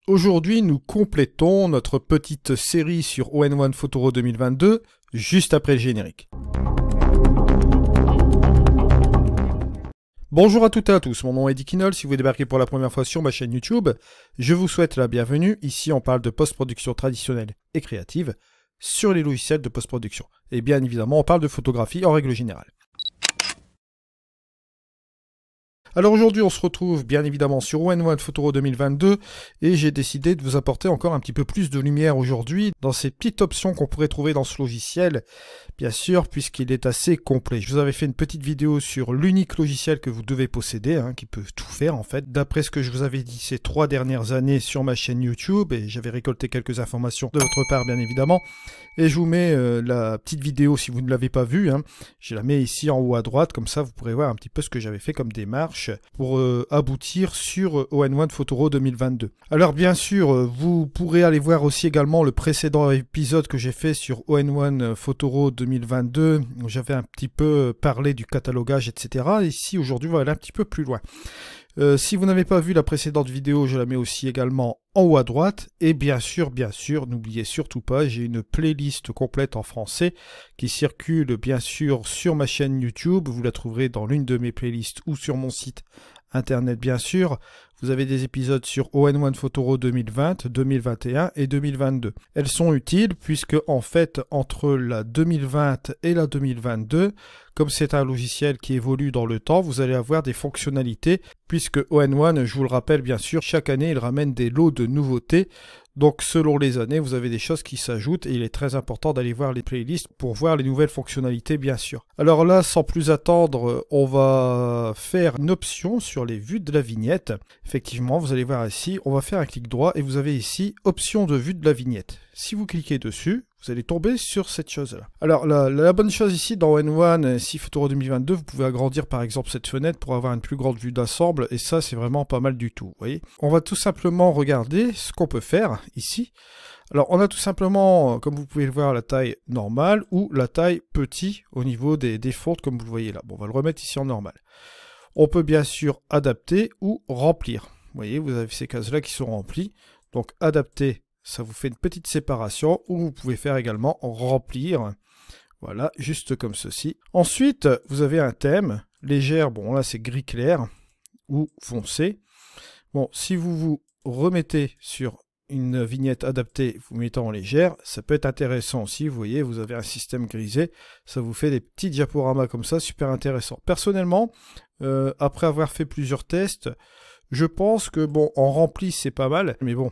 Aujourd'hui, nous complétons notre petite série sur All-in-One Photoro 2022, juste après le générique. Bonjour à toutes et à tous, mon nom est Eddie Kinol. Si vous débarquez pour la première fois sur ma chaîne YouTube, je vous souhaite la bienvenue. Ici, on parle de post-production traditionnelle et créative sur les logiciels de post-production. Et bien évidemment, on parle de photographie en règle générale. Alors aujourd'hui, on se retrouve bien évidemment sur All-in-One Photoro 2022 et j'ai décidé de vous apporter encore un petit peu plus de lumière aujourd'hui dans ces petites options qu'on pourrait trouver dans ce logiciel, bien sûr, puisqu'il est assez complet. Je vous avais fait une petite vidéo sur l'unique logiciel que vous devez posséder, qui peut tout faire en fait. D'après ce que je vous avais dit ces 3 dernières années sur ma chaîne YouTube, et j'avais récolté quelques informations de votre part bien évidemment, et je vous mets la petite vidéo si vous ne l'avez pas vue, je la mets ici en haut à droite, comme ça vous pourrez voir un petit peu ce que j'avais fait comme démarche pour aboutir sur All-in-One Photoro 2022. Alors bien sûr, vous pourrez aller voir aussi également le précédent épisode que j'ai fait sur All-in-One Photoro 2022, où j'avais un petit peu parlé du catalogage, etc. Ici, aujourd'hui, on va aller un petit peu plus loin. Si vous n'avez pas vu la précédente vidéo, je la mets aussi également en haut à droite. Et bien sûr, n'oubliez surtout pas, j'ai une playlist complète en français qui circule bien sûr sur ma chaîne YouTube. Vous la trouverez dans l'une de mes playlists ou sur mon site internet bien sûr. Vous avez des épisodes sur All-in-One Photoro 2020, 2021 et 2022. Elles sont utiles puisque en fait entre la 2020 et la 2022, comme c'est un logiciel qui évolue dans le temps, vous allez avoir des fonctionnalités puisque All-in-One, je vous le rappelle bien sûr, chaque année il ramène des lots de nouveautés. Donc selon les années, vous avez des choses qui s'ajoutent et il est très important d'aller voir les playlists pour voir les nouvelles fonctionnalités bien sûr. Alors là, sans plus attendre, on va faire une option sur les vues de la vignette. Effectivement, vous allez voir ici, on va faire un clic droit et vous avez ici option de vue de la vignette. Si vous cliquez dessus, vous allez tomber sur cette chose-là. Alors la bonne chose ici dans All-in-One, si Photoro 2022, vous pouvez agrandir par exemple cette fenêtre pour avoir une plus grande vue d'ensemble et ça c'est vraiment pas mal du tout. Vous voyez, on va tout simplement regarder ce qu'on peut faire ici. Alors on a tout simplement, comme vous pouvez le voir, la taille normale ou la taille petit au niveau des fontes comme vous le voyez là. Bon, on va le remettre ici en normal. On peut bien sûr adapter ou remplir. Vous voyez, vous avez ces cases-là qui sont remplies. Donc adapter, ça vous fait une petite séparation, ou vous pouvez faire également remplir. Voilà, juste comme ceci. Ensuite, vous avez un thème légère. Bon, là c'est gris clair ou foncé. Bon, si vous vous remettez sur une vignette adaptée, vous mettez en légère, ça peut être intéressant aussi. Vous voyez, vous avez un système grisé, ça vous fait des petits diaporamas comme ça, super intéressant. Personnellement, après avoir fait plusieurs tests, je pense que bon, en rempli c'est pas mal, mais bon,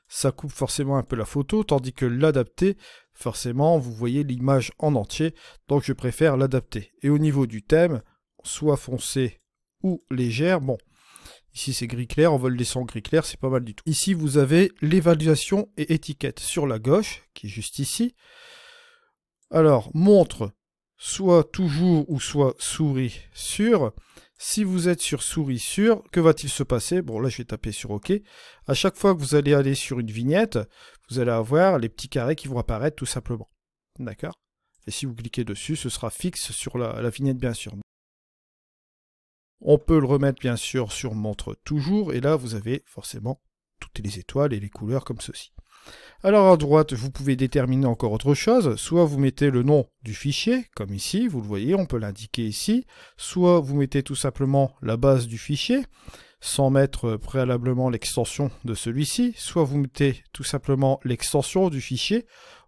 ça coupe forcément un peu la photo, tandis que l'adapter, forcément, vous voyez l'image en entier, donc je préfère l'adapter. Et au niveau du thème, soit foncé ou légère, bon, ici c'est gris clair, on va le laisser en gris clair, c'est pas mal du tout. Ici vous avez l'évaluation et étiquette sur la gauche, qui est juste ici. Alors, montre, soit toujours ou soit souris sur. Si vous êtes sur souris sur, que va-t-il se passer? Bon, là je vais taper sur OK. À chaque fois que vous allez aller sur une vignette, vous allez avoir les petits carrés qui vont apparaître tout simplement. D'accord? Et si vous cliquez dessus, ce sera fixe sur la vignette bien sûr. On peut le remettre bien sûr sur montre toujours, et là vous avez forcément toutes les étoiles et les couleurs comme ceci. Alors à droite, vous pouvez déterminer encore autre chose, soit vous mettez le nom du fichier, comme ici, vous le voyez, on peut l'indiquer ici, soit vous mettez tout simplement la base du fichier, sans mettre préalablement l'extension de celui-ci, soit vous mettez tout simplement l'extension du fichier.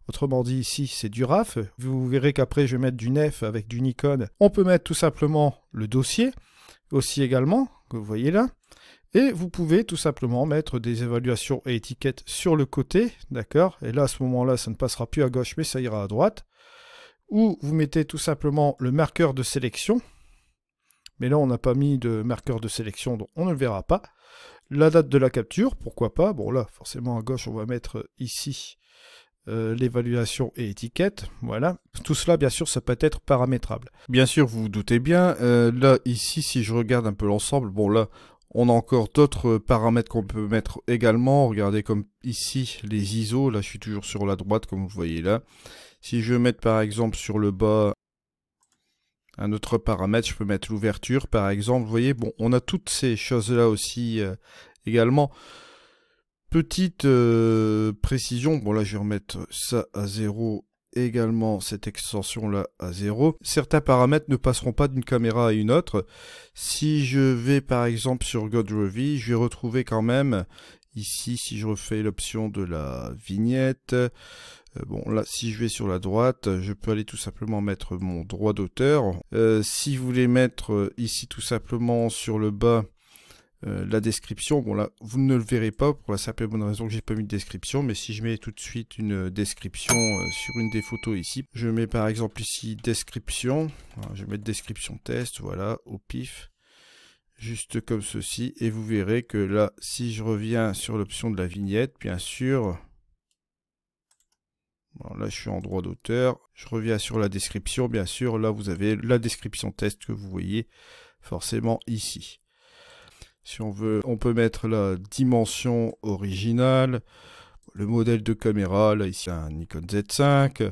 Autrement dit, ici, c'est du RAF. Vous verrez qu'après, je vais mettre du NEF avec du Nikon. On peut mettre tout simplement le dossier, aussi également, que vous voyez là. Et vous pouvez tout simplement mettre des évaluations et étiquettes sur le côté, d'accord? Et là, à ce moment-là, ça ne passera plus à gauche, mais ça ira à droite. Ou vous mettez tout simplement le marqueur de sélection. Mais là, on n'a pas mis de marqueur de sélection, donc on ne le verra pas. La date de la capture, pourquoi pas? Bon, là, forcément, à gauche, on va mettre ici l'évaluation et étiquette, voilà. Tout cela, bien sûr, ça peut être paramétrable. Bien sûr, vous vous doutez bien, là, ici, si je regarde un peu l'ensemble, bon, là, on a encore d'autres paramètres qu'on peut mettre également. Regardez comme ici, les ISO, là, je suis toujours sur la droite, comme vous voyez là. Si je veux mettre, par exemple, sur le bas, un autre paramètre, je peux mettre l'ouverture, par exemple, vous voyez, bon, on a toutes ces choses-là aussi également. Petite précision, bon là je vais remettre ça à 0, également cette extension là à 0. Certains paramètres ne passeront pas d'une caméra à une autre. Si je vais par exemple sur GoDrevi, je vais retrouver quand même ici, si je refais l'option de la vignette, bon là si je vais sur la droite, je peux aller tout simplement mettre mon droit d'auteur. Si vous voulez mettre ici tout simplement sur le bas la description, bon là vous ne le verrez pas pour la simple et bonne raison que j'ai pas mis de description, mais si je mets tout de suite une description sur une des photos ici, je mets par exemple ici description, alors, je vais mettre description test, voilà, au pif, juste comme ceci, et vous verrez que là si je reviens sur l'option de la vignette, bien sûr, bon, là je suis en droit d'auteur, je reviens sur la description, bien sûr, là vous avez la description test que vous voyez forcément ici. Si on veut, on peut mettre la dimension originale, le modèle de caméra, là ici un Nikon Z5.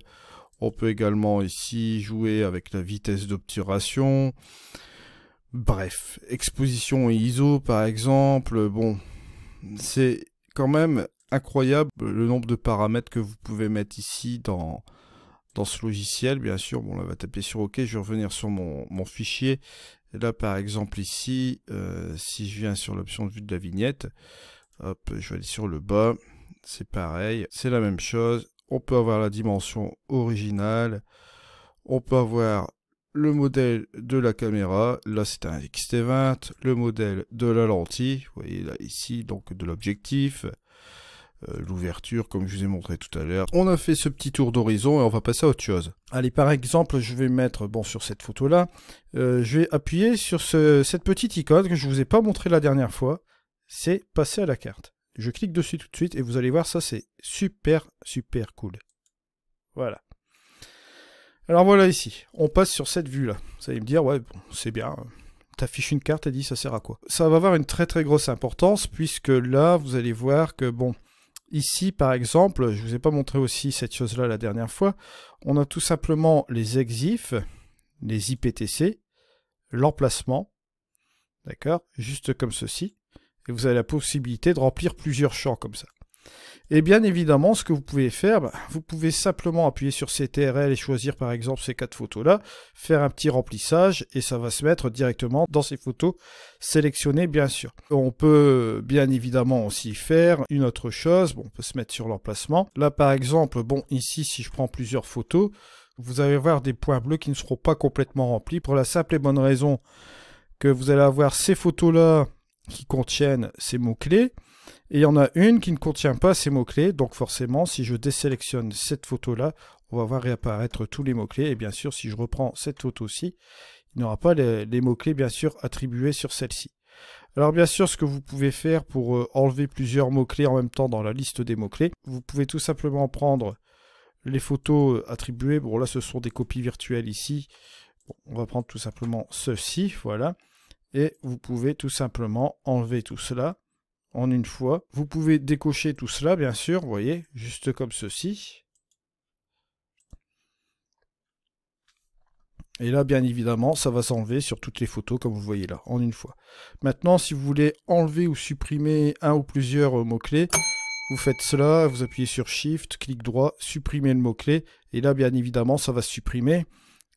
On peut également ici jouer avec la vitesse d'obturation. Bref, exposition et ISO par exemple. Bon, c'est quand même incroyable le nombre de paramètres que vous pouvez mettre ici dans ce logiciel. Bien sûr, bon là on va taper sur OK, je vais revenir sur mon fichier. Et là, par exemple, ici, si je viens sur l'option de vue de la vignette, hop, je vais aller sur le bas, c'est pareil, c'est la même chose. On peut avoir la dimension originale, on peut avoir le modèle de la caméra, là c'est un X-T20, le modèle de la lentille, vous voyez là ici, donc de l'objectif, l'ouverture comme je vous ai montré tout à l'heure. On a fait ce petit tour d'horizon et on va passer à autre chose. Allez, par exemple, je vais mettre, bon, sur cette photo là, je vais appuyer sur cette petite icône que je vous ai pas montré la dernière fois, c'est passer à la carte. Je clique dessus tout de suite et vous allez voir, ça c'est super cool. Voilà. Alors voilà ici, on passe sur cette vue là. Vous allez me dire, ouais, bon, c'est bien, t'affiches une carte et dis ça sert à quoi? Ça va avoir une très grosse importance puisque là, vous allez voir que, bon, ici, par exemple, je ne vous ai pas montré aussi cette chose-là la dernière fois, on a tout simplement les EXIF, les IPTC, l'emplacement, d'accord, juste comme ceci, et vous avez la possibilité de remplir plusieurs champs comme ça. Et bien évidemment, ce que vous pouvez faire, vous pouvez simplement appuyer sur CTRL et choisir par exemple ces 4 photos-là, faire un petit remplissage et ça va se mettre directement dans ces photos sélectionnées bien sûr. On peut bien évidemment aussi faire une autre chose, bon, on peut se mettre sur l'emplacement. Là par exemple, bon ici si je prends plusieurs photos, vous allez voir des points bleus qui ne seront pas complètement remplis pour la simple et bonne raison que vous allez avoir ces photos-là qui contiennent ces mots-clés. Et il y en a une qui ne contient pas ces mots-clés, donc forcément, si je désélectionne cette photo-là, on va voir réapparaître tous les mots-clés. Et bien sûr, si je reprends cette photo-ci, il n'y aura pas les mots-clés, bien sûr, attribués sur celle-ci. Alors bien sûr, ce que vous pouvez faire pour enlever plusieurs mots-clés en même temps dans la liste des mots-clés, vous pouvez tout simplement prendre les photos attribuées. Bon, là, ce sont des copies virtuelles ici. Bon, on va prendre tout simplement ceci, voilà. Et vous pouvez tout simplement enlever tout cela en une fois. Vous pouvez décocher tout cela, bien sûr, vous voyez, juste comme ceci. Et là, bien évidemment, ça va s'enlever sur toutes les photos, comme vous voyez là, en une fois. Maintenant, si vous voulez enlever ou supprimer un ou plusieurs mots-clés, vous faites cela, vous appuyez sur Shift, clic droit, supprimez le mot-clé, et là, bien évidemment, ça va supprimer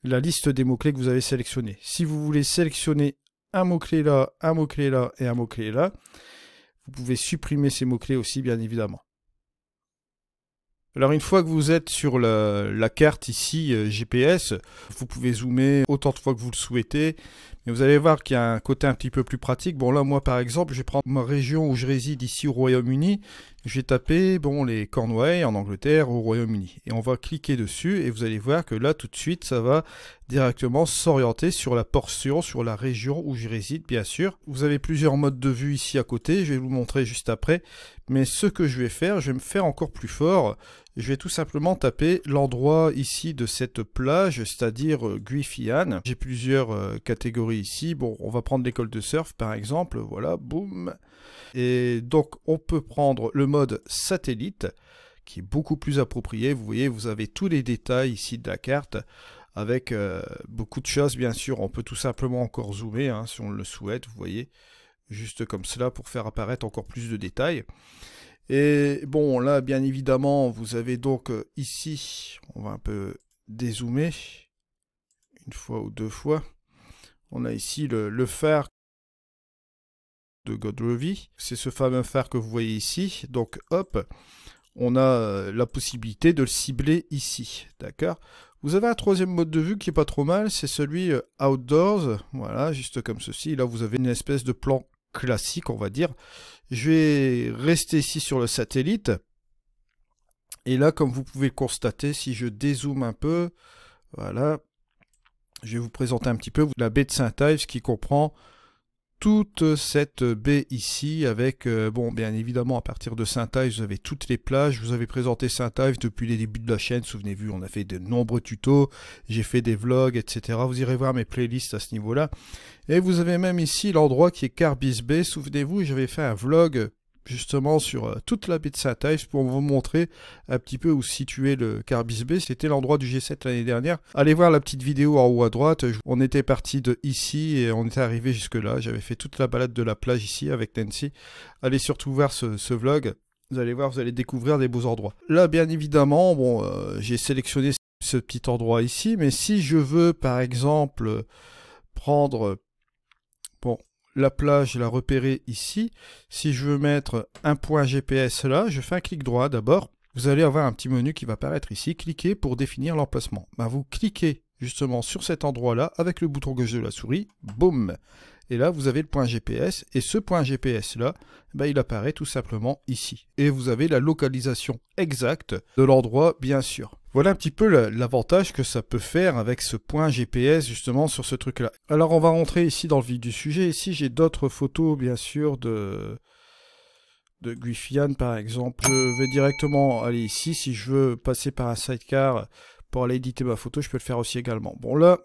la liste des mots-clés que vous avez sélectionnés. Si vous voulez sélectionner un mot-clé là, un mot-clé là et un mot-clé là, vous pouvez supprimer ces mots-clés aussi, bien évidemment. Alors une fois que vous êtes sur la carte ici, GPS, vous pouvez zoomer autant de fois que vous le souhaitez. Mais vous allez voir qu'il y a un côté un petit peu plus pratique. Bon là, moi par exemple, je vais prendre ma région où je réside ici au Royaume-Uni. Je vais taper bon, les Cornouailles en Angleterre au Royaume-Uni. Et on va cliquer dessus et vous allez voir que là, tout de suite, ça va directement s'orienter sur la portion, sur la région où je réside, bien sûr. Vous avez plusieurs modes de vue ici à côté. Je vais vous montrer juste après. Mais ce que je vais faire, je vais me faire encore plus fort. Je vais tout simplement taper l'endroit ici de cette plage, c'est-à-dire Guyfian. J'ai plusieurs catégories ici. Bon, on va prendre l'école de surf par exemple. Voilà, boum. Et donc, on peut prendre le mode satellite, qui est beaucoup plus approprié. Vous voyez, vous avez tous les détails ici de la carte, avec beaucoup de choses, bien sûr. On peut tout simplement encore zoomer, hein, si on le souhaite, vous voyez, juste comme cela, pour faire apparaître encore plus de détails. Et bon, là, bien évidemment, vous avez donc ici, on va un peu dézoomer, une fois ou deux fois. On a ici le phare de Godrevy. C'est ce fameux phare que vous voyez ici. Donc, hop, on a la possibilité de le cibler ici. D'accord? Vous avez un troisième mode de vue qui est pas trop mal, c'est celui Outdoors. Voilà, juste comme ceci. Là, vous avez une espèce de plan classique, on va dire. Je vais rester ici sur le satellite. Et là, comme vous pouvez le constater, si je dézoome un peu, voilà, je vais vous présenter un petit peu la baie de Saint-Ives qui comprend toute cette baie ici avec, bon, bien évidemment, à partir de Saint-Ives, vous avez toutes les plages. Je vous avais présenté Saint-Ives depuis les débuts de la chaîne. Souvenez-vous, on a fait de nombreux tutos. J'ai fait des vlogs, etc. Vous irez voir mes playlists à ce niveau-là. Et vous avez même ici l'endroit qui est Carbis Bay. Souvenez-vous, j'avais fait un vlog justement sur toute la baie de Saint-Ives pour vous montrer un petit peu où situait le Carbis Bay. C'était l'endroit du G7 l'année dernière. Allez voir la petite vidéo en haut à droite. On était parti de ici et on était arrivé jusque là. J'avais fait toute la balade de la plage ici avec Nancy. Allez surtout voir ce vlog. Vous allez voir, vous allez découvrir des beaux endroits. Là, bien évidemment, bon, j'ai sélectionné ce petit endroit ici, mais si je veux, par exemple, prendre, bon, la plage, la repérer ici. Si je veux mettre un point GPS là, je fais un clic droit d'abord. Vous allez avoir un petit menu qui va apparaître ici. Cliquez pour définir l'emplacement. Ben, vous cliquez justement sur cet endroit-là avec le bouton gauche de la souris. Boum! Et là, vous avez le point GPS. Et ce point GPS-là, ben, il apparaît tout simplement ici. Et vous avez la localisation exacte de l'endroit, bien sûr. Voilà un petit peu l'avantage que ça peut faire avec ce point GPS justement sur ce truc-là. Alors on va rentrer ici dans le vif du sujet. Ici j'ai d'autres photos bien sûr de Guyfian par exemple. Je vais directement aller ici. Si je veux passer par un sidecar pour aller éditer ma photo, je peux le faire aussi également. Bon là,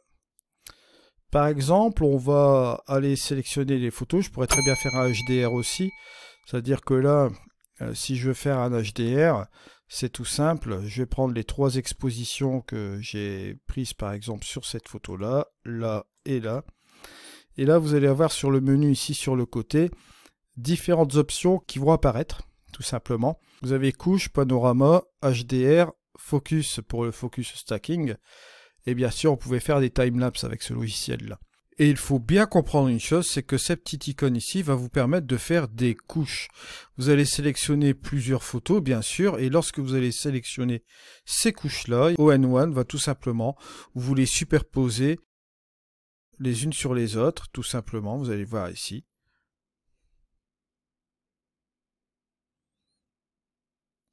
par exemple, on va aller sélectionner les photos. Je pourrais très bien faire un HDR aussi. C'est-à-dire que là, si je veux faire un HDR, c'est tout simple, je vais prendre les trois expositions que j'ai prises par exemple sur cette photo-là, là et là. Et là, vous allez avoir sur le menu ici sur le côté, différentes options qui vont apparaître, tout simplement. Vous avez couche, panorama, HDR, focus pour le focus stacking. Et bien sûr, vous pouvez faire des timelapses avec ce logiciel-là. Et il faut bien comprendre une chose, c'est que cette petite icône ici va vous permettre de faire des couches. Vous allez sélectionner plusieurs photos, bien sûr, et lorsque vous allez sélectionner ces couches-là, ON1 va tout simplement vous les superposer les unes sur les autres, tout simplement, vous allez voir ici.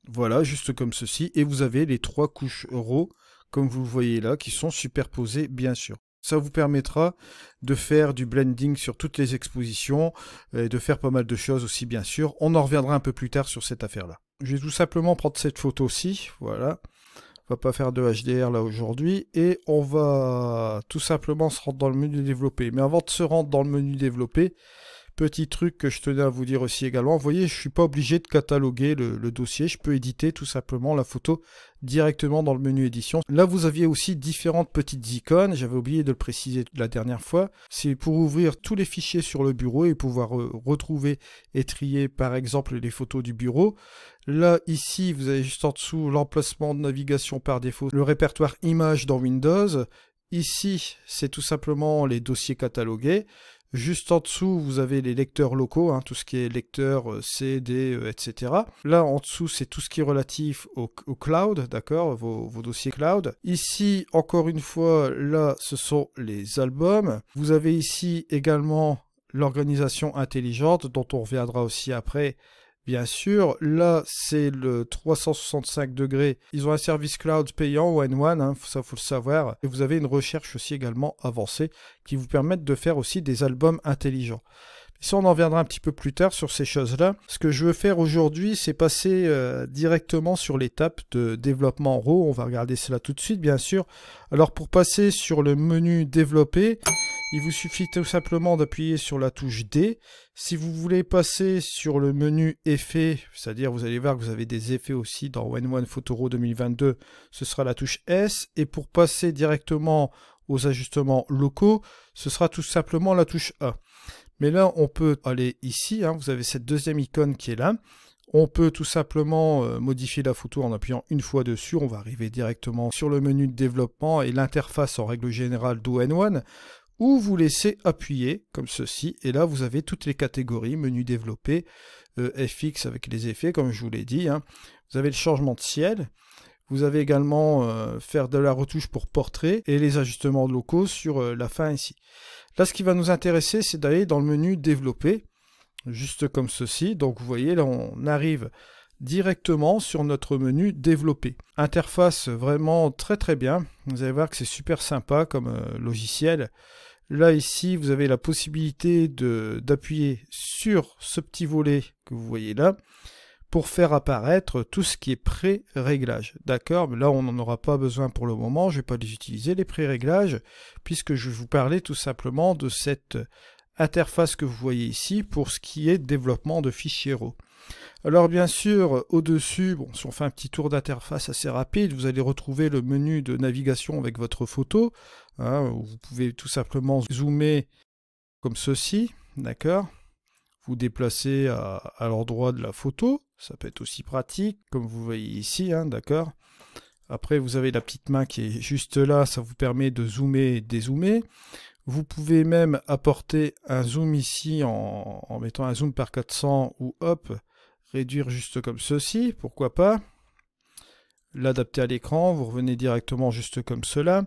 Voilà, juste comme ceci, et vous avez les trois couches RAW, comme vous le voyez là, qui sont superposées, bien sûr. Ça vous permettra de faire du blending sur toutes les expositions et de faire pas mal de choses aussi, bien sûr. On en reviendra un peu plus tard sur cette affaire-là. Je vais tout simplement prendre cette photo-ci, voilà. On va pas faire de HDR là aujourd'hui. Et on va tout simplement se rendre dans le menu développer. Mais avant de se rendre dans le menu développer, petit truc que je tenais à vous dire aussi également, vous voyez, je ne suis pas obligé de cataloguer le dossier, je peux éditer tout simplement la photo directement dans le menu édition. Là, vous aviez aussi différentes petites icônes, j'avais oublié de le préciser la dernière fois. C'est pour ouvrir tous les fichiers sur le bureau et pouvoir retrouver et trier par exemple les photos du bureau. Là, ici, vous avez juste en dessous l'emplacement de navigation par défaut, le répertoire images dans Windows. Ici, c'est tout simplement les dossiers catalogués. Juste en dessous, vous avez les lecteurs locaux, hein, tout ce qui est lecteur C, D, etc. Là, en dessous, c'est tout ce qui est relatif au cloud, d'accord, vos dossiers cloud. Ici, encore une fois, là, ce sont les albums. Vous avez ici également l'organisation intelligente, dont on reviendra aussi après. Bien sûr, là, c'est le 365 degrés. Ils ont un service cloud payant, ON1, hein, ça faut le savoir. Et vous avez une recherche aussi également avancée qui vous permettent de faire aussi des albums intelligents. Ça, on en reviendra un petit peu plus tard sur ces choses-là. Ce que je veux faire aujourd'hui, c'est passer directement sur l'étape de développement RAW. On va regarder cela tout de suite, bien sûr. Alors, pour passer sur le menu développer, il vous suffit tout simplement d'appuyer sur la touche D. Si vous voulez passer sur le menu effets, c'est-à-dire vous allez voir que vous avez des effets aussi dans ON1 Photo RAW 2022, ce sera la touche S. Et pour passer directement aux ajustements locaux, ce sera tout simplement la touche A. Mais là, on peut aller ici, hein, vous avez cette deuxième icône qui est là. On peut tout simplement modifier la photo en appuyant une fois dessus. On va arriver directement sur le menu de développement et l'interface en règle générale d'All-in-One, où vous laissez appuyer comme ceci. Et là, vous avez toutes les catégories, menu développé, FX avec les effets, comme je vous l'ai dit. Hein. Vous avez le changement de ciel. Vous avez également faire de la retouche pour portrait et les ajustements locaux sur la fin ici. Là, ce qui va nous intéresser, c'est d'aller dans le menu développer. Juste comme ceci, donc vous voyez là on arrive directement sur notre menu développer. Interface vraiment très bien, vous allez voir que c'est super sympa comme logiciel. Là ici vous avez la possibilité d'appuyer sur ce petit volet que vous voyez là pour faire apparaître tout ce qui est pré-réglage. D'accord, mais là on n'en aura pas besoin pour le moment, je ne vais pas les utiliser les pré-réglages puisque je vais vous parler tout simplement de cette interface que vous voyez ici pour ce qui est développement de fichiers RAW. Alors bien sûr, au-dessus, bon, si on fait un petit tour d'interface assez rapide, vous allez retrouver le menu de navigation avec votre photo, hein, où vous pouvez tout simplement zoomer comme ceci, d'accord? Vous déplacer à l'endroit de la photo, ça peut être aussi pratique, comme vous voyez ici, hein, d'accord? Après, vous avez la petite main qui est juste là, ça vous permet de zoomer et dézoomer. Vous pouvez même apporter un zoom ici en mettant un zoom par 400 ou hop, réduire juste comme ceci, pourquoi pas. L'adapter à l'écran, vous revenez directement juste comme cela.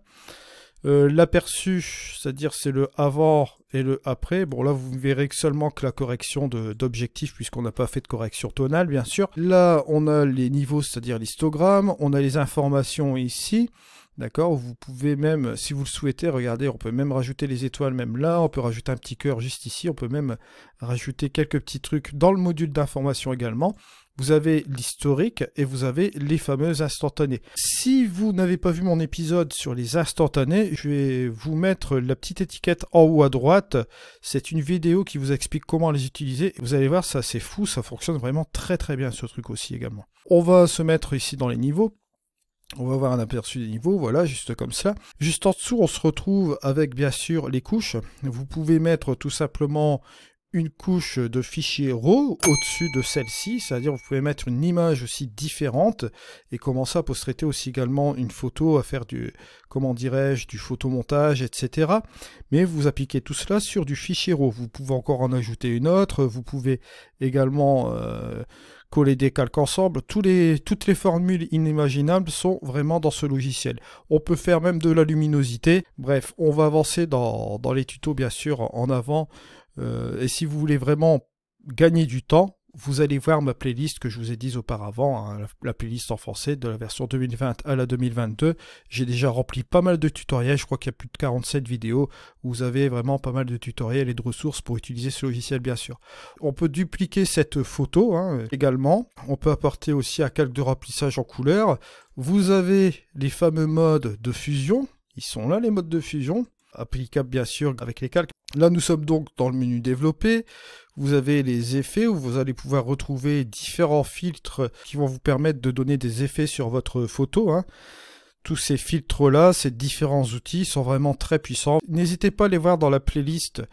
L'aperçu, c'est-à-dire c'est le avant et le après. Bon là vous verrez que seulement que la correction d'objectif puisqu'on n'a pas fait de correction tonale bien sûr. Là on a les niveaux, c'est-à-dire l'histogramme, on a les informations ici. D'accord, vous pouvez même, si vous le souhaitez, regardez, on peut même rajouter les étoiles même là, on peut rajouter un petit cœur juste ici, on peut même rajouter quelques petits trucs dans le module d'information également. Vous avez l'historique et vous avez les fameuses instantanées. Si vous n'avez pas vu mon épisode sur les instantanés, je vais vous mettre la petite étiquette en haut à droite. C'est une vidéo qui vous explique comment les utiliser. Vous allez voir, c'est assez fou, ça fonctionne vraiment très bien ce truc aussi également. On va se mettre ici dans les niveaux. On va avoir un aperçu des niveaux, voilà, juste comme ça. Juste en dessous, on se retrouve avec, bien sûr, les couches. Vous pouvez mettre tout simplement une couche de fichier RAW au-dessus de celle-ci, c'est-à-dire vous pouvez mettre une image aussi différente et commencer à post-traiter aussi également une photo, à faire du, comment dirais-je, du photomontage, etc. Mais vous appliquez tout cela sur du fichier RAW. Vous pouvez encore en ajouter une autre, vous pouvez également coller des calques ensemble, toutes les formules inimaginables sont vraiment dans ce logiciel. On peut faire même de la luminosité. Bref, on va avancer dans les tutos bien sûr en avant. Et si vous voulez vraiment gagner du temps, vous allez voir ma playlist que je vous ai dit auparavant, hein, la playlist en français de la version 2020 à la 2022. J'ai déjà rempli pas mal de tutoriels, je crois qu'il y a plus de 47 vidéos où vous avez vraiment pas mal de tutoriels et de ressources pour utiliser ce logiciel bien sûr. On peut dupliquer cette photo hein, également, on peut apporter aussi un calque de remplissage en couleur. Vous avez les fameux modes de fusion, ils sont là les modes de fusion, applicables bien sûr avec les calques. Là nous sommes donc dans le menu développé, vous avez les effets où vous allez pouvoir retrouver différents filtres qui vont vous permettre de donner des effets sur votre photo. Hein. Tous ces filtres là, ces différents outils sont vraiment très puissants. N'hésitez pas à les voir dans la playlist,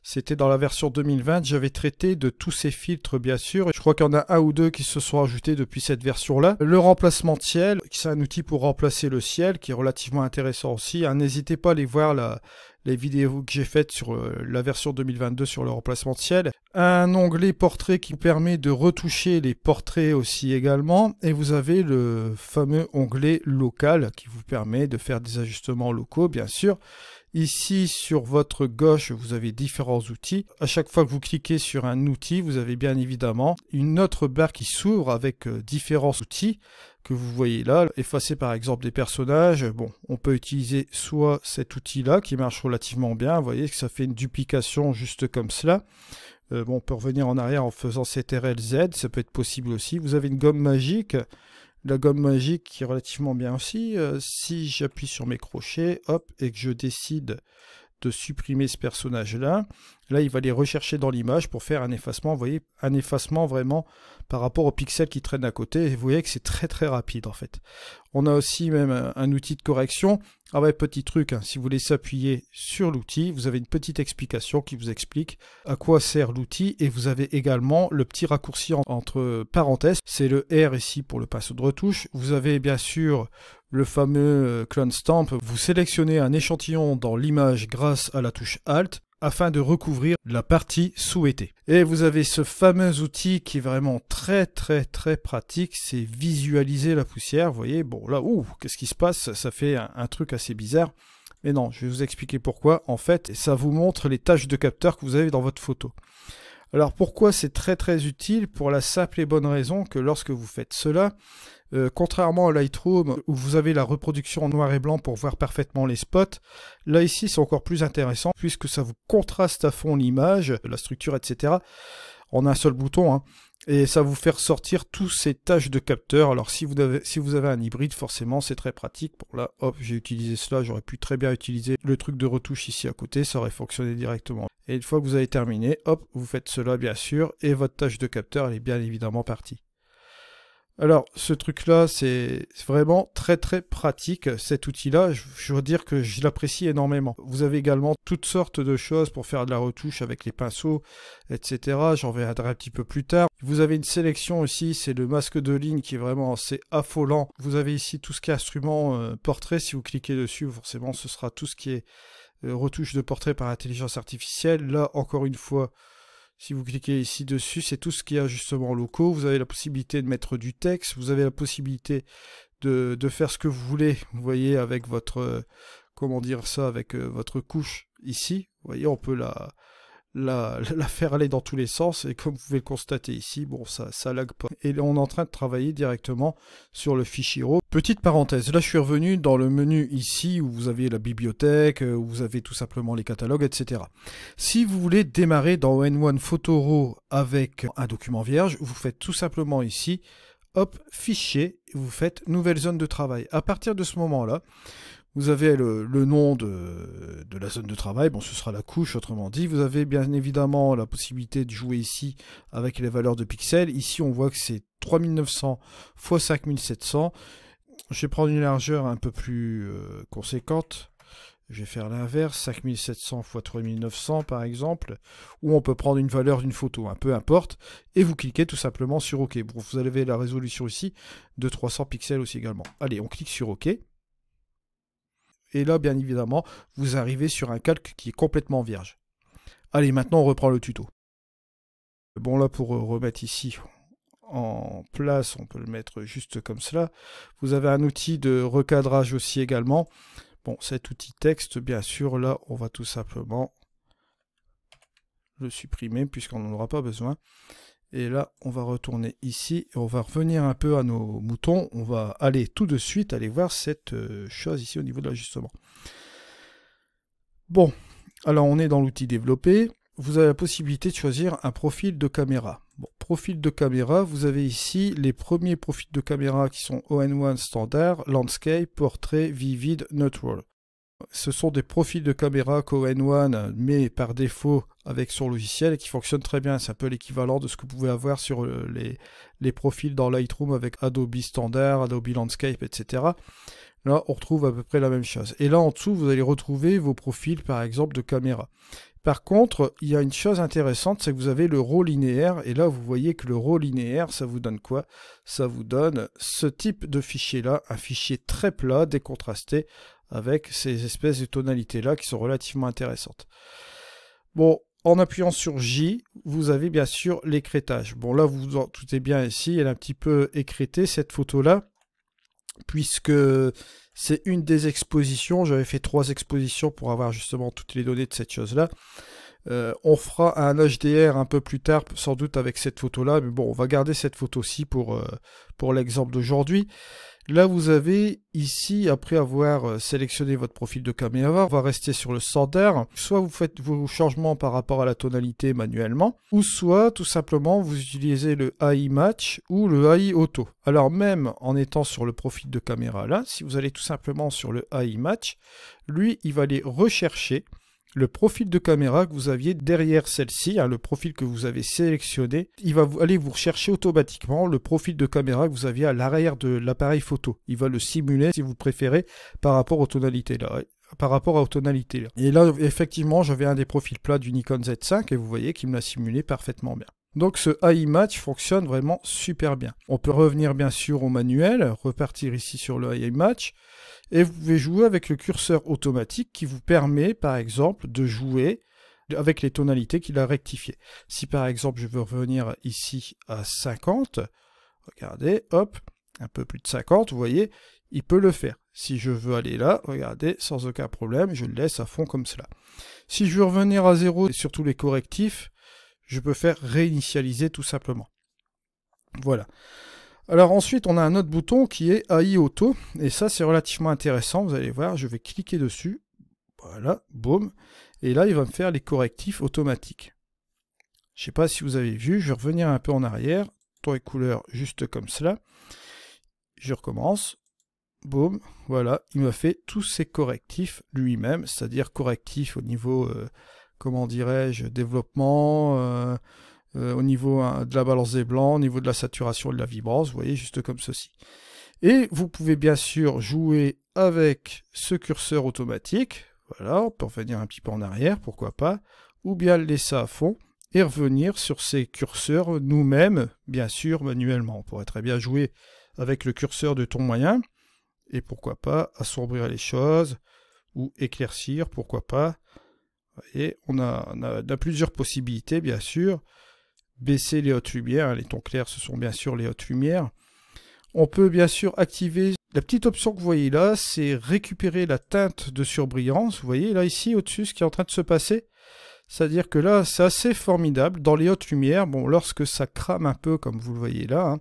c'était dans la version 2020, j'avais traité de tous ces filtres bien sûr. Je crois qu'il y en a un ou deux qui se sont ajoutés depuis cette version là. Le remplacement de ciel, c'est un outil pour remplacer le ciel qui est relativement intéressant aussi. Hein. N'hésitez pas à aller voir les vidéos que j'ai faites sur la version 2022 sur le remplacement de ciel. Un onglet portrait qui permet de retoucher les portraits aussi également. Et vous avez le fameux onglet local qui vous permet de faire des ajustements locaux bien sûr. Ici sur votre gauche vous avez différents outils. À chaque fois que vous cliquez sur un outil vous avez bien évidemment une autre barre qui s'ouvre avec différents outils que vous voyez là. Effacer par exemple des personnages, bon on peut utiliser soit cet outil là qui marche relativement bien, vous voyez que ça fait une duplication juste comme cela. Bon on peut revenir en arrière en faisant CTRL-Z, ça peut être possible aussi. Vous avez une gomme magique. La gomme magique qui est relativement bien aussi, si j'appuie sur mes crochets, hop, et que je décide de supprimer ce personnage-là, Là, il va les rechercher dans l'image pour faire un effacement. Vous voyez, un effacement vraiment par rapport aux pixels qui traînent à côté. Et vous voyez que c'est très très rapide en fait. On a aussi même un outil de correction. Ah ouais, petit truc, hein, si vous voulez s'appuyer sur l'outil, vous avez une petite explication qui vous explique à quoi sert l'outil. Et vous avez également le petit raccourci entre parenthèses. C'est le R ici pour le pinceau de retouche. Vous avez bien sûr le fameux clone stamp. Vous sélectionnez un échantillon dans l'image grâce à la touche Alt afin de recouvrir la partie souhaitée. Et vous avez ce fameux outil qui est vraiment très pratique, c'est visualiser la poussière. Vous voyez, bon là, qu'est-ce qui se passe? Ça fait un truc assez bizarre. Mais non, je vais vous expliquer pourquoi. En fait, ça vous montre les tâches de capteur que vous avez dans votre photo. Alors pourquoi c'est très utile? Pour la simple et bonne raison que lorsque vous faites cela, contrairement à Lightroom où vous avez la reproduction en noir et blanc pour voir parfaitement les spots, là ici c'est encore plus intéressant puisque ça vous contraste à fond l'image, la structure, etc. en un seul bouton, hein, et ça vous fait ressortir tous ces tâches de capteur. Alors si vous avez un hybride, forcément c'est très pratique. Bon là, hop, j'ai utilisé cela, j'aurais pu très bien utiliser le truc de retouche ici à côté, ça aurait fonctionné directement. Et une fois que vous avez terminé, hop, vous faites cela bien sûr, et votre tâche de capteur elle est bien évidemment partie. Alors, ce truc-là, c'est vraiment très pratique, cet outil-là. Je dois dire que je l'apprécie énormément. Vous avez également toutes sortes de choses pour faire de la retouche avec les pinceaux, etc. J'en reviendrai un petit peu plus tard. Vous avez une sélection aussi, c'est le masque de ligne qui est vraiment assez affolant. Vous avez ici tout ce qui est instrument portrait. Si vous cliquez dessus, forcément, ce sera tout ce qui est retouche de portrait par intelligence artificielle. Là, encore une fois, si vous cliquez ici dessus, c'est tout ce qui est ajustements locaux. Vous avez la possibilité de mettre du texte. Vous avez la possibilité de faire ce que vous voulez. Vous voyez, avec votre, comment dire ça, avec votre couche ici. Vous voyez, on peut la faire aller dans tous les sens. Et comme vous pouvez le constater ici, bon, ça lag pas. Et on est en train de travailler directement sur le fichier RAW. Petite parenthèse, là je suis revenu dans le menu ici où vous avez la bibliothèque, où vous avez tout simplement les catalogues, etc. Si vous voulez démarrer dans N1 Photo RAW avec un document vierge, vous faites tout simplement ici, hop, fichier, vous faites nouvelle zone de travail. À partir de ce moment-là, vous avez le nom de la zone de travail, bon ce sera la couche autrement dit. Vous avez bien évidemment la possibilité de jouer ici avec les valeurs de pixels. Ici on voit que c'est 3900 x 5700. Je vais prendre une largeur un peu plus conséquente. Je vais faire l'inverse, 5700 x 3900 par exemple, ou on peut prendre une valeur d'une photo, peu importe, et vous cliquez tout simplement sur OK. Bon, vous avez la résolution ici de 300 pixels aussi également. Allez, on clique sur OK. Et là, bien évidemment, vous arrivez sur un calque qui est complètement vierge. Allez, maintenant on reprend le tuto. Bon là, pour remettre ici en place, on peut le mettre juste comme cela. Vous avez un outil de recadrage aussi également. Bon, cet outil texte, bien sûr, là, on va tout simplement le supprimer puisqu'on n'en aura pas besoin. Et là, on va retourner ici et on va revenir un peu à nos moutons. On va aller tout de suite aller voir cette chose ici au niveau de l'ajustement. Bon, alors on est dans l'outil développé. Vous avez la possibilité de choisir un profil de caméra. Bon, profil de caméra, vous avez ici les premiers profils de caméra qui sont ON1 standard, landscape, portrait, vivid, neutral. Ce sont des profils de caméra qu'ON1 met par défaut avec son logiciel et qui fonctionnent très bien. C'est un peu l'équivalent de ce que vous pouvez avoir sur les profils dans Lightroom avec Adobe Standard, Adobe Landscape, etc. Là, on retrouve à peu près la même chose. Et là, en dessous, vous allez retrouver vos profils, par exemple, de caméra. Par contre, il y a une chose intéressante, c'est que vous avez le RAW linéaire. Et là, vous voyez que le RAW linéaire, ça vous donne quoi? Ça vous donne ce type de fichier-là, un fichier très plat, décontrasté, avec ces espèces de tonalités-là qui sont relativement intéressantes. Bon, en appuyant sur J, vous avez bien sûr l'écrêtage. Bon, là, vous vous en doutez bien ici, elle est un petit peu écrêtée, cette photo-là, puisque c'est une des expositions. J'avais fait 3 expositions pour avoir justement toutes les données de cette chose-là. On fera un HDR un peu plus tard, sans doute avec cette photo-là, mais bon, on va garder cette photo-ci pour l'exemple d'aujourd'hui. Là, vous avez ici, après avoir sélectionné votre profil de caméra, on va rester sur le standard. Soit vous faites vos changements par rapport à la tonalité manuellement, ou soit tout simplement vous utilisez le AI Match ou le AI Auto. Alors même en étant sur le profil de caméra là, si vous allez tout simplement sur le AI Match, lui, il va aller rechercher le profil de caméra que vous aviez derrière celle-ci, hein, le profil que vous avez sélectionné, il va aller vous rechercher automatiquement le profil de caméra que vous aviez à l'arrière de l'appareil photo. Il va le simuler, si vous préférez, par rapport aux tonalités là. Et là, effectivement, j'avais un des profils plats du Nikon Z5 et vous voyez qu'il me l'a simulé parfaitement bien. Donc ce AI Match fonctionne vraiment super bien. On peut revenir bien sûr au manuel, repartir ici sur le AI Match, et vous pouvez jouer avec le curseur automatique qui vous permet par exemple de jouer avec les tonalités qu'il a rectifiées. Si par exemple je veux revenir ici à 50, regardez, hop, un peu plus de 50, vous voyez, il peut le faire. Si je veux aller là, regardez, sans aucun problème, je le laisse à fond comme cela. Si je veux revenir à 0 sur tous les correctifs, je peux faire réinitialiser tout simplement. Voilà. Alors ensuite, on a un autre bouton qui est AI Auto, et ça c'est relativement intéressant, vous allez voir, je vais cliquer dessus, voilà, boum, et là il va me faire les correctifs automatiques. Je ne sais pas si vous avez vu, je vais revenir un peu en arrière, ton et couleur juste comme cela, je recommence, boum, voilà, il m'a fait tous ces correctifs lui-même, c'est-à-dire correctifs au niveau, comment dirais-je, développement, au niveau de la balance des blancs, au niveau de la saturation et de la vibrance, vous voyez, juste comme ceci. Et vous pouvez bien sûr jouer avec ce curseur automatique, voilà, on peut revenir un petit peu en arrière, pourquoi pas, ou bien le laisser à fond, et revenir sur ces curseurs nous-mêmes, bien sûr, manuellement. On pourrait très bien jouer avec le curseur de ton moyen, et pourquoi pas assombrir les choses, ou éclaircir, pourquoi pas. Vous voyez, on a plusieurs possibilités, bien sûr. Baisser les hautes lumières, les tons clairs ce sont bien sûr les hautes lumières. On peut bien sûr activer, la petite option que vous voyez là, c'est récupérer la teinte de surbrillance. Vous voyez là ici au-dessus ce qui est en train de se passer. C'est-à-dire que là c'est assez formidable, dans les hautes lumières, bon lorsque ça crame un peu comme vous le voyez là, hein,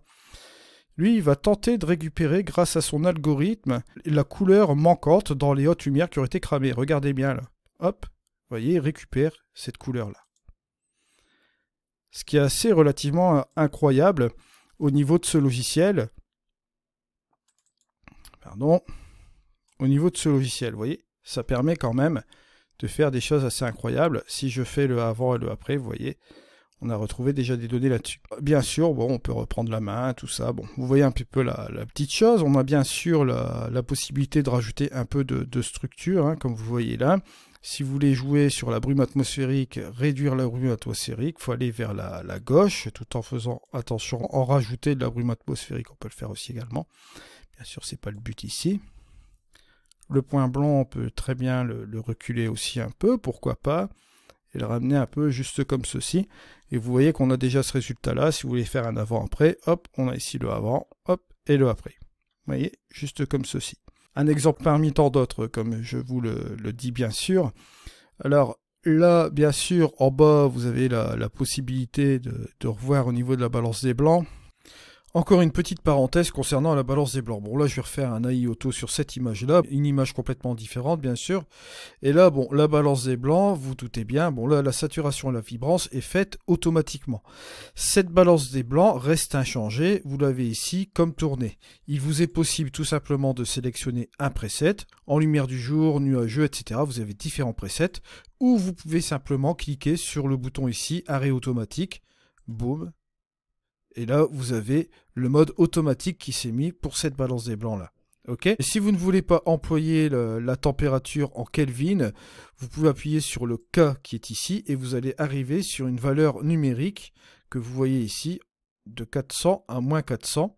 lui il va tenter de récupérer grâce à son algorithme la couleur manquante dans les hautes lumières qui ont été cramées. Regardez bien là, hop, vous voyez, il récupère cette couleur là. Ce qui est assez relativement incroyable au niveau de ce logiciel. Pardon. Au niveau de ce logiciel, vous voyez, ça permet quand même de faire des choses assez incroyables. Si je fais le avant et le après, vous voyez, on a retrouvé déjà des données là-dessus. Bien sûr, bon, on peut reprendre la main, tout ça. Bon, vous voyez un petit peu la petite chose. On a bien sûr la possibilité de rajouter un peu de structure, hein, comme vous voyez là. Si vous voulez jouer sur la brume atmosphérique, réduire la brume atmosphérique, il faut aller vers la gauche, tout en faisant attention, en rajouter de la brume atmosphérique, on peut le faire aussi également. Bien sûr, ce n'est pas le but ici. Le point blanc, on peut très bien le reculer aussi un peu, pourquoi pas, et le ramener un peu juste comme ceci. Et vous voyez qu'on a déjà ce résultat-là. Si vous voulez faire un avant-après, hop, on a ici le avant, hop, et le après. Vous voyez, juste comme ceci. Un exemple parmi tant d'autres, comme je vous le dis bien sûr. Alors là, bien sûr, en bas, vous avez la possibilité de revoir au niveau de la balance des blancs. Encore une petite parenthèse concernant la balance des blancs. Bon là je vais refaire un AI auto sur cette image là, une image complètement différente bien sûr. Et là bon, la balance des blancs, vous doutez bien, bon là la saturation et la vibrance est faite automatiquement. Cette balance des blancs reste inchangée, vous l'avez ici comme tournée. Il vous est possible tout simplement de sélectionner un preset, en lumière du jour, nuageux, etc. Vous avez différents presets, ou vous pouvez simplement cliquer sur le bouton ici, arrêt automatique, boum. Et là, vous avez le mode automatique qui s'est mis pour cette balance des blancs là. Okay. Et si vous ne voulez pas employer la température en Kelvin, vous pouvez appuyer sur le K qui est ici et vous allez arriver sur une valeur numérique que vous voyez ici de 400 à moins 400.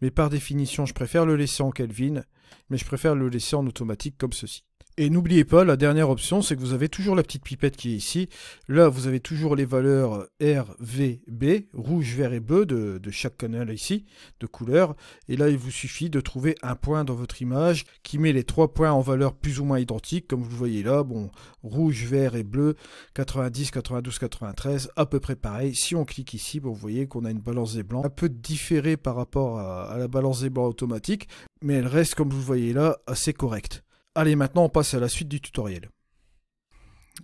Mais par définition, je préfère le laisser en Kelvin, mais je préfère le laisser en automatique comme ceci. Et n'oubliez pas, la dernière option, c'est que vous avez toujours la petite pipette qui est ici. Là, vous avez toujours les valeurs R, V, B, rouge, vert et bleu de chaque canal ici, de couleur. Et là, il vous suffit de trouver un point dans votre image qui met les 3 points en valeur plus ou moins identiques, comme vous le voyez là. Bon, rouge, vert et bleu, 90, 92, 93, à peu près pareil. Si on clique ici, bon, vous voyez qu'on a une balance des blancs un peu différée par rapport à la balance des blancs automatique, mais elle reste, comme vous le voyez là, assez correcte. Allez, maintenant on passe à la suite du tutoriel.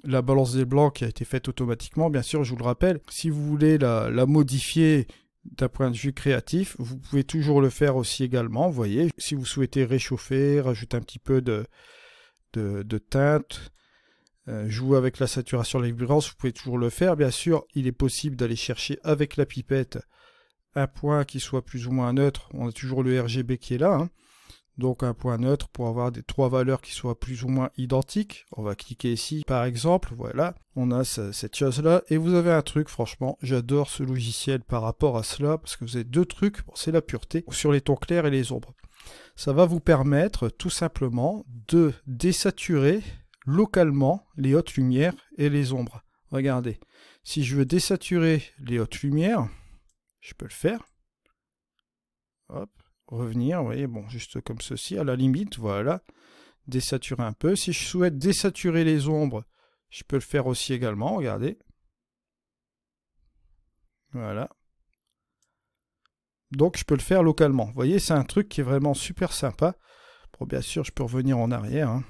La balance des blancs qui a été faite automatiquement, bien sûr, je vous le rappelle. Si vous voulez la modifier d'un point de vue créatif, vous pouvez toujours le faire aussi également, vous voyez. Si vous souhaitez réchauffer, rajouter un petit peu de teinte, jouer avec la saturation, la vibrance, vous pouvez toujours le faire. Bien sûr, il est possible d'aller chercher avec la pipette un point qui soit plus ou moins neutre. On a toujours le RGB qui est là, hein. Donc un point neutre pour avoir des 3 valeurs qui soient plus ou moins identiques. On va cliquer ici par exemple, voilà, on a cette chose là et vous avez un truc, franchement j'adore ce logiciel par rapport à cela parce que vous avez 2 trucs, bon, c'est la pureté sur les tons clairs et les ombres. Ça va vous permettre tout simplement de désaturer localement les hautes lumières et les ombres. Regardez, si je veux désaturer les hautes lumières, je peux le faire. Hop. Revenir, vous voyez, bon, juste comme ceci, à la limite, voilà, désaturer un peu. Si je souhaite désaturer les ombres, je peux le faire aussi également, regardez. Voilà. Donc, je peux le faire localement. Vous voyez, c'est un truc qui est vraiment super sympa. Bon, bien sûr, je peux revenir en arrière, hein.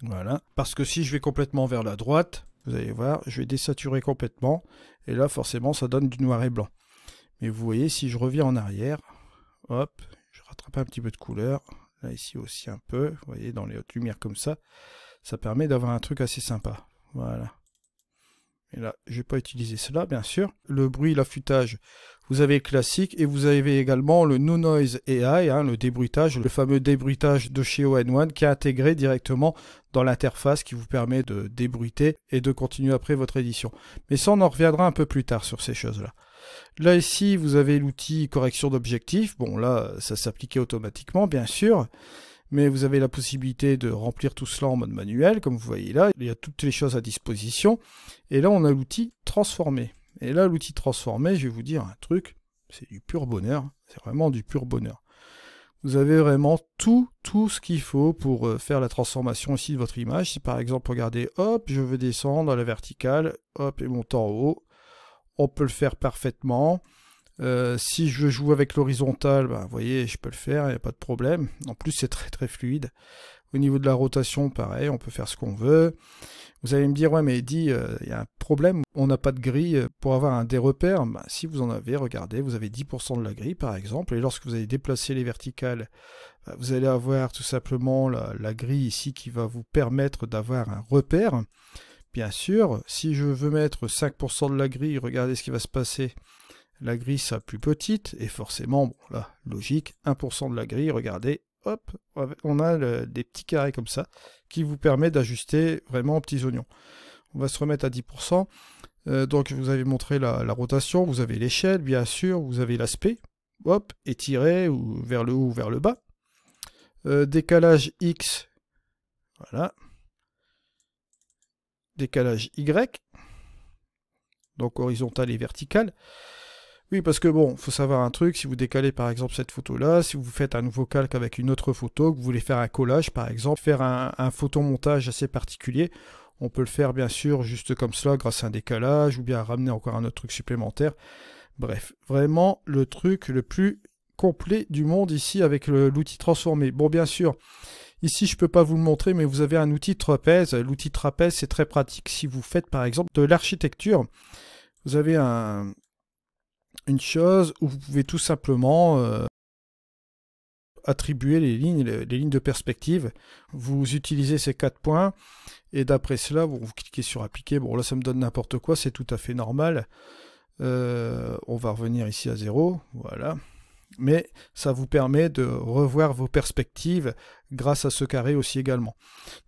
Voilà. Parce que si je vais complètement vers la droite, vous allez voir, je vais désaturer complètement. Et là, forcément, ça donne du noir et blanc. Mais vous voyez, si je reviens en arrière, hop, je rattrape un petit peu de couleur. Là, ici aussi un peu. Vous voyez, dans les hautes lumières comme ça. Ça permet d'avoir un truc assez sympa. Voilà. Et là, je ne vais pas utiliser cela, bien sûr. Le bruit, l'affûtage, vous avez classique. Et vous avez également le No Noise AI, hein, le débruitage, le fameux débruitage de chez All-in-One qui est intégré directement dans l'interface qui vous permet de débruiter et de continuer après votre édition. Mais ça, on en reviendra un peu plus tard sur ces choses-là. Là, ici, vous avez l'outil correction d'objectifs. Bon, là, ça s'appliquait automatiquement, bien sûr. Mais vous avez la possibilité de remplir tout cela en mode manuel, comme vous voyez là. Il y a toutes les choses à disposition. Et là, on a l'outil transformer. Et là, l'outil transformer, je vais vous dire un truc, c'est du pur bonheur. C'est vraiment du pur bonheur. Vous avez vraiment tout ce qu'il faut pour faire la transformation ici de votre image. Si par exemple, regardez, hop, je veux descendre à la verticale, hop, et monter en haut. On peut le faire parfaitement. Si je veux jouer avec l'horizontale, ben, vous voyez, je peux le faire, il n'y a pas de problème. En plus, c'est très fluide. Au niveau de la rotation, pareil, on peut faire ce qu'on veut. Vous allez me dire, ouais, mais Eddy, il y a un problème, on n'a pas de grille pour avoir des repères. Ben, si vous en avez, regardez, vous avez 10% de la grille, par exemple, et lorsque vous allez déplacer les verticales, ben, vous allez avoir tout simplement la grille ici qui va vous permettre d'avoir un repère. Bien sûr, si je veux mettre 5% de la grille, regardez ce qui va se passer. La grille sera plus petite, et forcément, bon là, logique, 1% de la grille, regardez, hop, on a des petits carrés comme ça, qui vous permet d'ajuster vraiment aux petits oignons. On va se remettre à 10%, donc vous avez montré la rotation, vous avez l'échelle, bien sûr, vous avez l'aspect, hop, étiré, ou vers le haut ou vers le bas. Décalage X, voilà. Décalage Y, donc horizontal et vertical. Oui, parce que bon, il faut savoir un truc, si vous décalez par exemple cette photo-là, si vous faites un nouveau calque avec une autre photo, que vous voulez faire un collage par exemple, faire un photomontage assez particulier, on peut le faire bien sûr juste comme cela, grâce à un décalage, ou bien ramener encore un autre truc supplémentaire. Bref, vraiment le truc le plus complet du monde ici avec l'outil transformé. Bon, bien sûr, ici je ne peux pas vous le montrer, mais vous avez un outil trapèze. L'outil trapèze, c'est très pratique si vous faites par exemple de l'architecture. Vous avez une chose où vous pouvez tout simplement attribuer les lignes de perspective. Vous utilisez ces 4 points et d'après cela, bon, vous cliquez sur appliquer. Bon, là ça me donne n'importe quoi, c'est tout à fait normal. On va revenir ici à 0, voilà. Mais ça vous permet de revoir vos perspectives grâce à ce carré aussi également.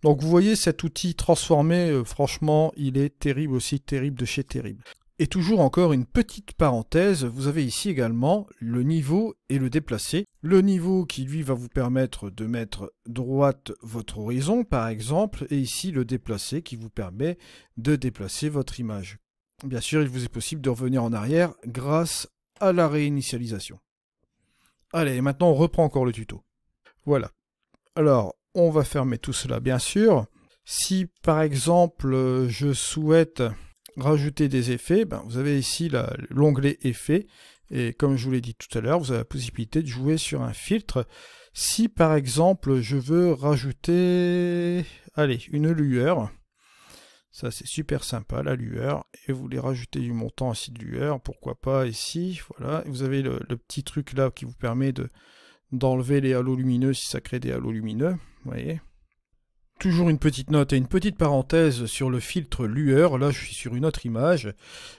Donc vous voyez cet outil transformé, franchement, il est terrible aussi, terrible de chez terrible. Et toujours encore une petite parenthèse, vous avez ici également le niveau et le déplacé. Le niveau qui lui va vous permettre de mettre droite votre horizon par exemple, et ici le déplacé qui vous permet de déplacer votre image. Bien sûr, il vous est possible de revenir en arrière grâce à la réinitialisation. Allez, maintenant on reprend encore le tuto. Voilà. Alors, on va fermer tout cela bien sûr. Si par exemple je souhaite rajouter des effets, ben, vous avez ici l'onglet effets et comme je vous l'ai dit tout à l'heure, vous avez la possibilité de jouer sur un filtre. Si par exemple je veux rajouter une lueur, ça c'est super sympa la lueur, et vous voulez rajouter du montant ici de lueur, pourquoi pas ici, voilà, et vous avez le petit truc là qui vous permet d'enlever les halos lumineux si ça crée des halos lumineux, vous voyez. Toujours une petite note et une petite parenthèse sur le filtre lueur. Là, je suis sur une autre image.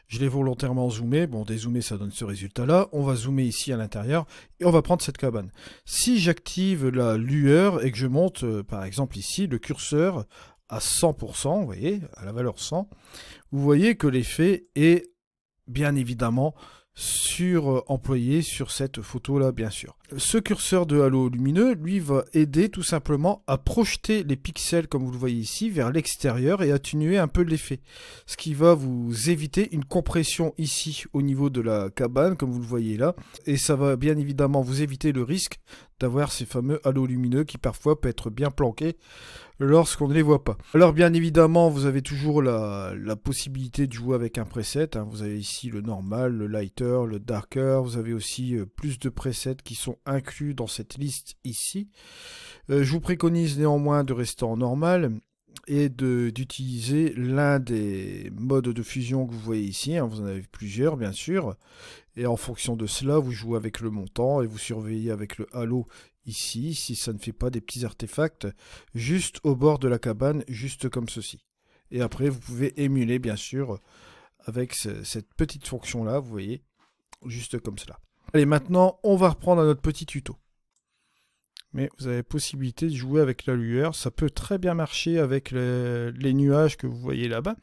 Je l'ai volontairement zoomé. Bon, dézoomer, ça donne ce résultat-là. On va zoomer ici à l'intérieur et on va prendre cette cabane. Si j'active la lueur et que je monte, par exemple ici, le curseur à 100%, vous voyez, à la valeur 100, vous voyez que l'effet est bien évidemment employé sur cette photo là, bien sûr. Ce curseur de halo lumineux, lui, va aider tout simplement à projeter les pixels, comme vous le voyez ici, vers l'extérieur et atténuer un peu l'effet. Ce qui va vous éviter une compression ici au niveau de la cabane, comme vous le voyez là. Et ça va bien évidemment vous éviter le risque d'avoir ces fameux halos lumineux qui parfois peuvent être bien planqués lorsqu'on ne les voit pas. Alors bien évidemment, vous avez toujours la possibilité de jouer avec un preset. Vous avez ici le normal, le lighter, le darker. Vous avez aussi plus de presets qui sont inclus dans cette liste ici. Je vous préconise néanmoins de rester en normal et d'utiliser l'un des modes de fusion que vous voyez ici. Vous en avez plusieurs bien sûr. Et en fonction de cela, vous jouez avec le montant et vous surveillez avec le halo ici, si ça ne fait pas des petits artefacts juste au bord de la cabane, juste comme ceci. Et après, vous pouvez émuler, bien sûr, avec cette petite fonction-là, vous voyez, juste comme cela. Allez, maintenant, on va reprendre à notre petit tuto. Mais vous avez possibilité de jouer avec la lueur. Ça peut très bien marcher avec les nuages que vous voyez là-bas.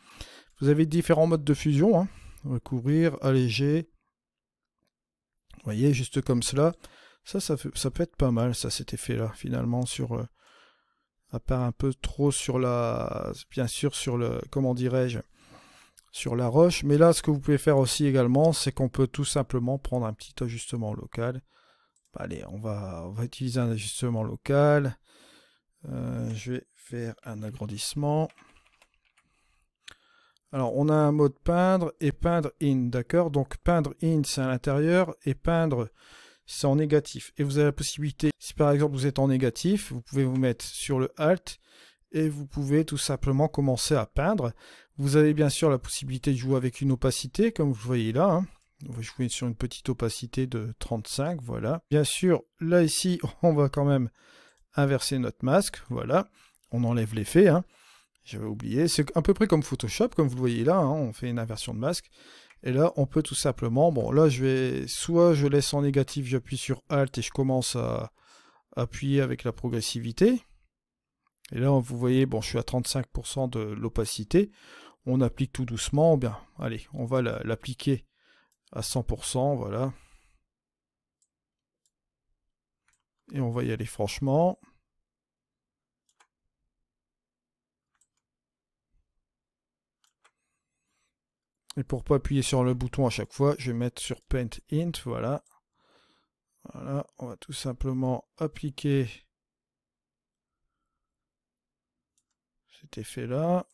Vous avez différents modes de fusion. Recouvrir, alléger. Vous voyez, juste comme cela. Ça peut être pas mal, ça, cet effet-là, finalement, sur... à part un peu trop sur la... bien sûr, sur le... comment dirais-je, sur la roche. Mais là, ce que vous pouvez faire aussi également, c'est qu'on peut tout simplement prendre un petit ajustement local. Allez, on va utiliser un ajustement local. Je vais faire un agrandissement. Alors, on a un mode peindre et peindre in, d'accord? Donc, peindre in, c'est à l'intérieur, et peindre, c'est en négatif. Et vous avez la possibilité, si par exemple vous êtes en négatif, vous pouvez vous mettre sur le Alt, et vous pouvez tout simplement commencer à peindre. Vous avez bien sûr la possibilité de jouer avec une opacité, comme vous voyez là. On va jouer sur une petite opacité de 35, voilà. Bien sûr, là ici, on va quand même inverser notre masque, voilà. On enlève l'effet, j'avais oublié. C'est à peu près comme Photoshop, comme vous le voyez là, on fait une inversion de masque. Et là, on peut tout simplement, bon là, soit je laisse en négatif, j'appuie sur Alt et je commence à appuyer avec la progressivité. Et là, vous voyez, bon, je suis à 35% de l'opacité. On applique tout doucement, bien, allez, on va l'appliquer à 100%, voilà. Et on va y aller franchement. Et pour ne pas appuyer sur le bouton à chaque fois, je vais mettre sur Paint Int, voilà. Voilà, on va tout simplement appliquer cet effet-là.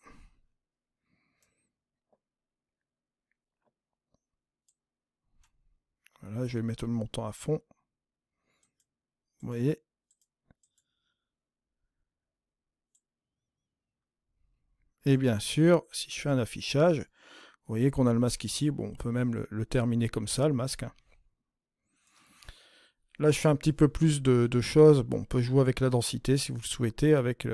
Voilà, je vais mettre le montant à fond. Vous voyez. Et bien sûr, si je fais un affichage, vous voyez qu'on a le masque ici. Bon, on peut même le terminer comme ça, le masque. Là, je fais un petit peu plus de choses. Bon, on peut jouer avec la densité si vous le souhaitez, avec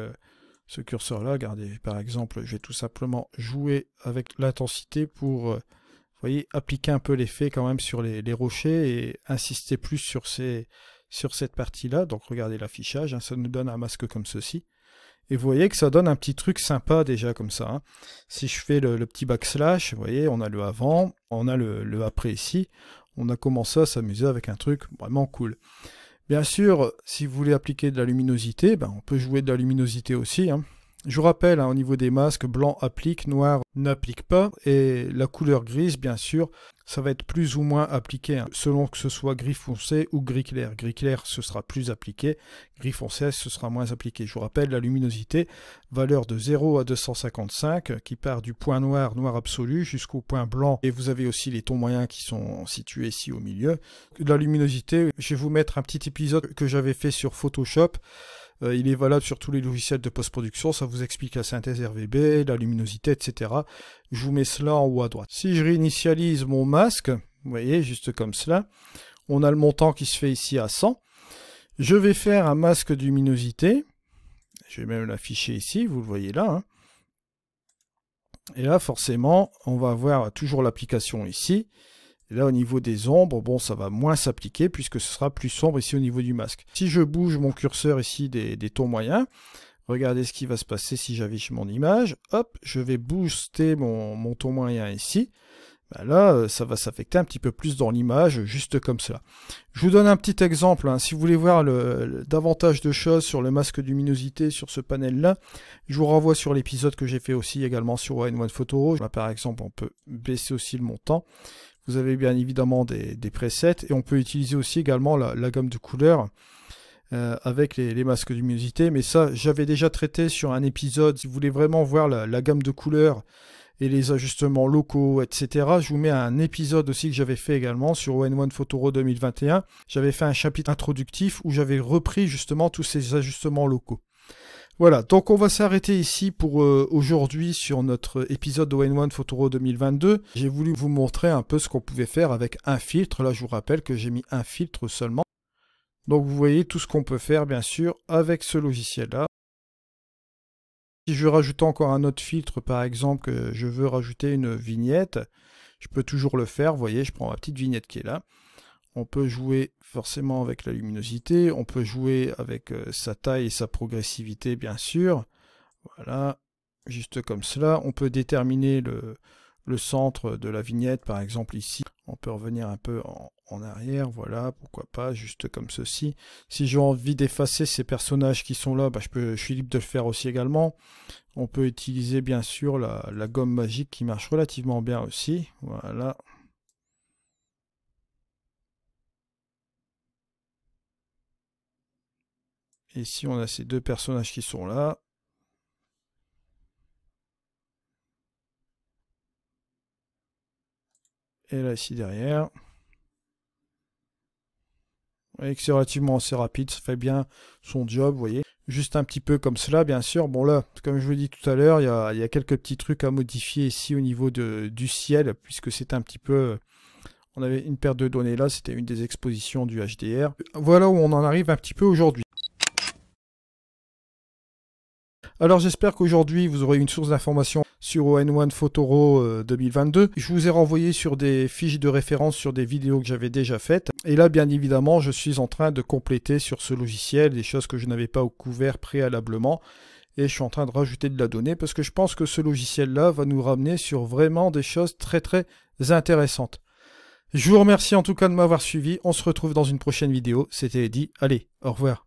ce curseur-là. Regardez, par exemple, je vais tout simplement jouer avec l'intensité pour, vous voyez, appliquer un peu l'effet quand même sur les rochers et insister plus sur cette partie-là. Donc, regardez l'affichage, ça nous donne un masque comme ceci. Et vous voyez que ça donne un petit truc sympa déjà comme ça. Si je fais le petit backslash, vous voyez, on a le avant, on a le après ici. On a commencé à s'amuser avec un truc vraiment cool. Bien sûr, si vous voulez appliquer de la luminosité, on peut jouer de la luminosité aussi. Je vous rappelle, au niveau des masques, blanc applique, noir n'applique pas. Et la couleur grise, bien sûr, ça va être plus ou moins appliqué, selon que ce soit gris foncé ou gris clair. Gris clair, ce sera plus appliqué. Gris foncé, ce sera moins appliqué. Je vous rappelle, la luminosité, valeur de 0 à 255, qui part du point noir, noir absolu, jusqu'au point blanc. Et vous avez aussi les tons moyens qui sont situés ici au milieu. La luminosité, je vais vous mettre un petit épisode que j'avais fait sur Photoshop. Il est valable sur tous les logiciels de post-production, ça vous explique la synthèse RGB, la luminosité, etc. Je vous mets cela en haut à droite. Si je réinitialise mon masque, vous voyez, juste comme cela, on a le montant qui se fait ici à 100. Je vais faire un masque de luminosité, Je vais même l'afficher ici, vous le voyez là. Hein. Et là, forcément, on va avoir toujours l'application ici. Et là, au niveau des ombres, bon, ça va moins s'appliquer puisque ce sera plus sombre ici au niveau du masque. Si je bouge mon curseur ici des tons moyens, regardez ce qui va se passer si j'affiche mon image. Hop, je vais booster mon ton moyen ici. Ben là, ça va s'affecter un petit peu plus dans l'image, juste comme cela. Je vous donne un petit exemple. Hein. Si vous voulez voir davantage de choses sur le masque de luminosité, sur ce panel-là, je vous renvoie sur l'épisode que j'ai fait aussi également sur All-in-One Photoro. Là, par exemple, on peut baisser aussi le montant. Vous avez bien évidemment des presets et on peut utiliser aussi également la gamme de couleurs avec les masques de luminosité. Mais ça, j'avais déjà traité sur un épisode. Si vous voulez vraiment voir la gamme de couleurs et les ajustements locaux, etc. Je vous mets un épisode aussi que j'avais fait également sur All-in-One Photoro 2021. J'avais fait un chapitre introductif où j'avais repris justement tous ces ajustements locaux. Voilà, donc on va s'arrêter ici pour aujourd'hui sur notre épisode de All-in-One Photoro 2022. J'ai voulu vous montrer un peu ce qu'on pouvait faire avec un filtre. Là, je vous rappelle que j'ai mis un filtre seulement. Donc vous voyez tout ce qu'on peut faire, bien sûr, avec ce logiciel-là. Si je rajoute encore un autre filtre, par exemple, que je veux rajouter une vignette, je peux toujours le faire. Vous voyez, je prends ma petite vignette qui est là. On peut jouer forcément avec la luminosité. On peut jouer avec sa taille et sa progressivité, bien sûr. Voilà, juste comme cela. On peut déterminer le centre de la vignette, par exemple ici. On peut revenir un peu en arrière, voilà, pourquoi pas, juste comme ceci. Si j'ai envie d'effacer ces personnages qui sont là, bah, je suis libre de le faire aussi également. On peut utiliser bien sûr la gomme magique qui marche relativement bien aussi. Voilà. Et ici on a ces deux personnages qui sont là. Et là ici derrière. Vous voyez que c'est relativement assez rapide, ça fait bien son job, vous voyez. Juste un petit peu comme cela, bien sûr. Bon là, comme je vous l'ai dit tout à l'heure, il y a quelques petits trucs à modifier ici au niveau du ciel, puisque c'est un petit peu... On avait une paire de données là, c'était une des expositions du HDR. Voilà où on en arrive un petit peu aujourd'hui. Alors j'espère qu'aujourd'hui vous aurez une source d'information sur All-in-One Photoro 2022. Je vous ai renvoyé sur des fiches de référence sur des vidéos que j'avais déjà faites. Et là bien évidemment je suis en train de compléter sur ce logiciel des choses que je n'avais pas couvert préalablement. Et je suis en train de rajouter de la donnée parce que je pense que ce logiciel-là va nous ramener sur vraiment des choses très très intéressantes. Je vous remercie en tout cas de m'avoir suivi. On se retrouve dans une prochaine vidéo. C'était Eddy. Allez, au revoir.